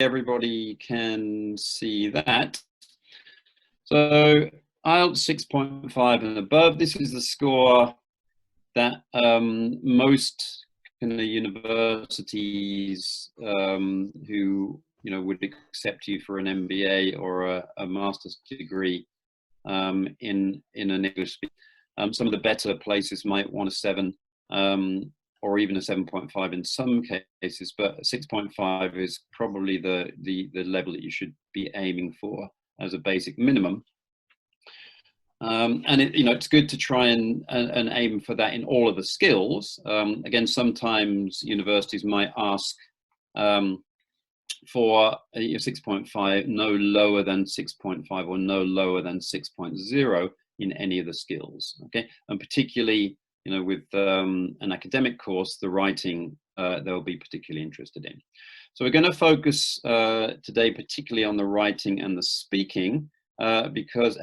everybody can see that. So IELTS 6.5 and above, this is the score that most universities who would accept you for an MBA or a master's degree in an English speaking. Some of the better places might want a 7 or even a 7.5 in some cases, but 6.5 is probably the level that you should be aiming for as a basic minimum. And it's good to try and aim for that in all of the skills. Again, sometimes universities might ask for a 6.5, no lower than 6.5 or no lower than 6.0 in any of the skills. Okay, and particularly with an academic course, the writing they'll be particularly interested in. So we're going to focus today particularly on the writing and the speaking because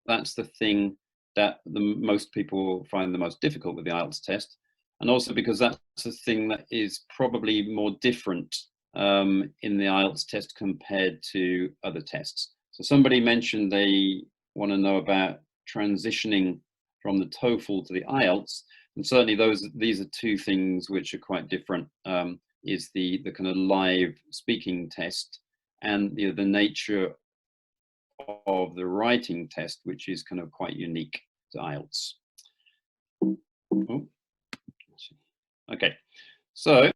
that's the thing that most people find the most difficult with the IELTS test, and also because that's the thing that is probably more different in the IELTS test compared to other tests. So somebody mentioned they want to know about transitioning from the TOEFL to the IELTS, and certainly these are two things which are quite different. Is the kind of live speaking test and the nature of the writing test, which is kind of quite unique to IELTS. Oh. Okay, so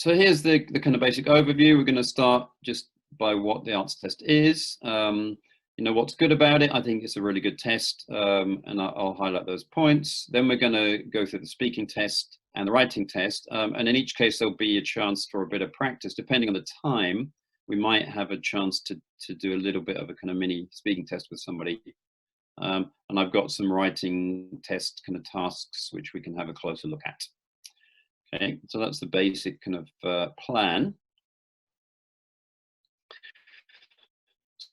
here's the kind of basic overview. We're going to start just by what the IELTS test is. What's good about it. I think it's a really good test, and I'll highlight those points. Then we're going to go through the speaking test and the writing test, and in each case there'll be a chance for a bit of practice. Depending on the time, we might have a chance to do a little bit of a kind of mini speaking test with somebody, and I've got some writing test kind of tasks which we can have a closer look at. Okay, so that's the basic kind of plan.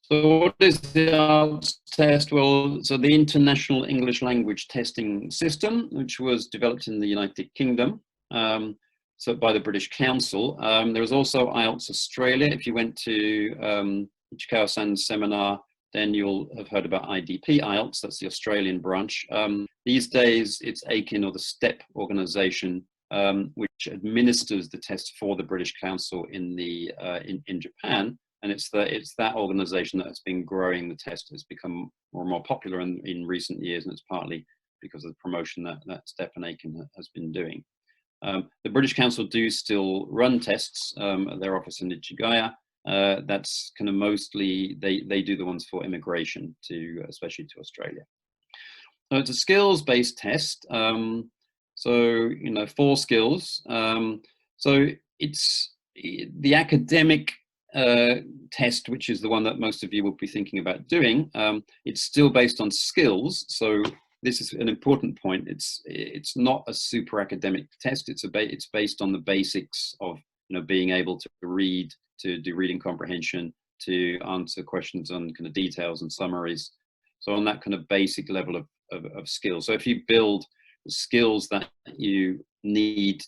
So what is the IELTS test? Well, so the International English Language Testing System, which was developed in the United Kingdom, so by the British Council. There was also IELTS Australia. If you went to Ichikao-san's seminar, then you'll have heard about IDP IELTS, that's the Australian branch. These days, it's AIKIN, or the STEP organization, which administers the test for the British Council in Japan. And it's that organization that has been growing the test. It's become more and more popular in recent years, and it's partly because of the promotion that STEP and AIKIN has been doing. The British Council do still run tests at their office in Ichigaya. That's kind of mostly, they do the ones for immigration, especially to Australia. So it's a skills-based test. So, 4 skills. So it's the academic test, which is the one that most of you will be thinking about doing. It's still based on skills, so this is an important point. It's not a super academic test. It's based on the basics of being able to read, to do reading comprehension, to answer questions on kind of details and summaries. So on that kind of basic level of skills. So if you build the skills that you need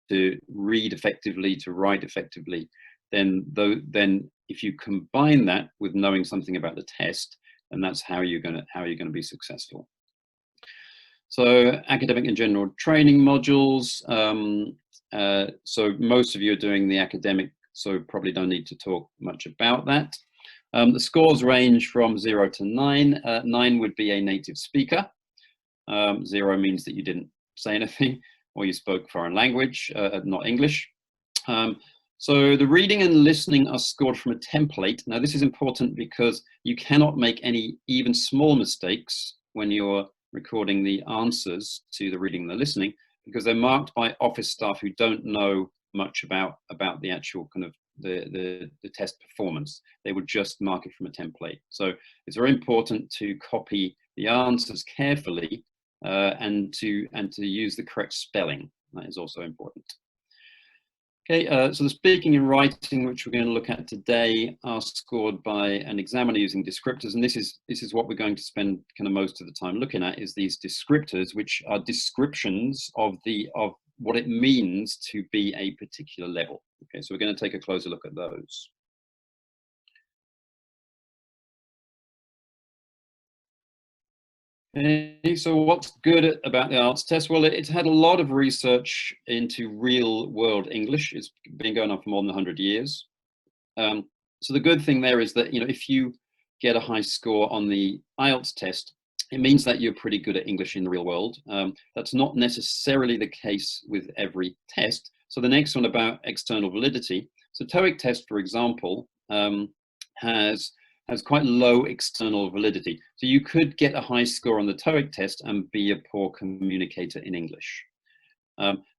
to read effectively, to write effectively, then if you combine that with knowing something about the test, and that's how you're going to be successful. So academic and general training modules. So most of you are doing the academic, so probably don't need to talk much about that. The scores range from 0 to 9. 9 would be a native speaker. 0 means that you didn't say anything or you spoke foreign language, not English. So the reading and listening are scored from a template. Now this is important because you cannot make any even small mistakes when you're recording the answers to the reading and the listening, because they're marked by office staff who don't know much about the actual kind of the test performance. They would just mark it from a template. So it's very important to copy the answers carefully and to use the correct spelling. That is also important. Okay, so the speaking and writing, which we're going to look at today, are scored by an examiner using descriptors, and this is what we're going to spend kind of most of the time looking at, is these descriptors, which are descriptions of the what it means to be a particular level. Okay, so we're going to take a closer look at those. Okay, so what's good about the IELTS test? Well, it's had a lot of research into real world English. It's been going on for more than 100 years. So the good thing there is that, you know, if you get a high score on the IELTS test, it means that you're pretty good at English in the real world. That's not necessarily the case with every test. So the next one about external validity. So TOEIC test, for example, has quite low external validity. So you could get a high score on the TOEIC test and be a poor communicator in English.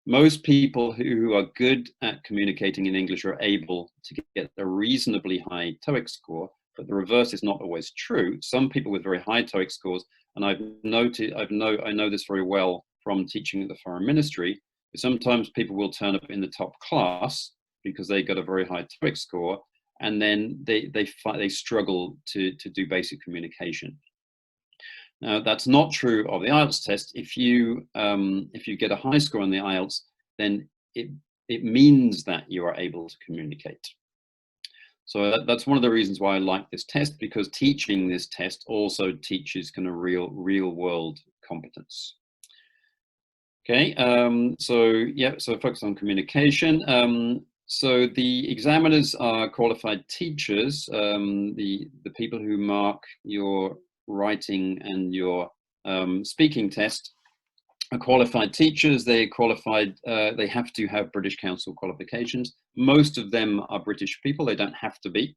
Most people who are good at communicating in English are able to get a reasonably high TOEIC score, but the reverse is not always true. Some people with very high TOEIC scores, and I know this very well from teaching at the Foreign Ministry, sometimes people will turn up in the top class because they got a very high TOEIC score, and then they struggle to do basic communication. Now, that's not true of the IELTS test. If you get a high score on the IELTS, then it means that you are able to communicate. So that's one of the reasons why I like this test, because teaching this test also teaches kind of real world competence. Okay, so focus on communication. So the examiners are qualified teachers, the people who mark your writing and your speaking test are qualified teachers. They have to have British Council qualifications. Most of them are British people. They don't have to be.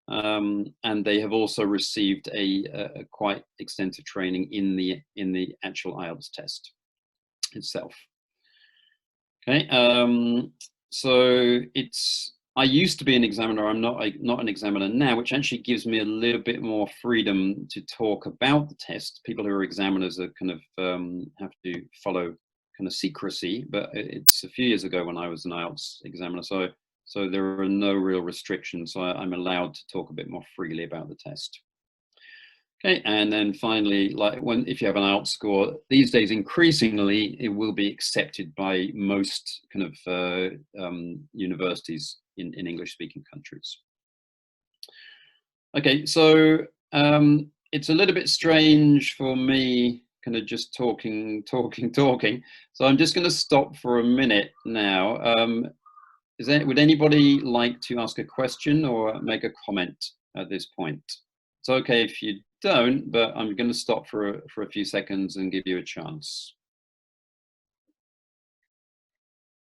And they have also received a quite extensive training in the actual IELTS test itself. Okay, so I used to be an examiner. I'm not an examiner now, which actually gives me a little bit more freedom to talk about the test. People who are examiners are kind of have to follow kind of secrecy, but it's a few years ago when I was an IELTS examiner, so there are no real restrictions. So I'm allowed to talk a bit more freely about the test. Okay, and then finally, if you have an IELTS score, these days increasingly it will be accepted by most kind of universities in English-speaking countries. Okay, so it's a little bit strange for me, kind of just talking. So I'm just going to stop for a minute now. Would anybody like to ask a question or make a comment at this point? It's okay if you don't, but I'm going to stop for a few seconds and give you a chance.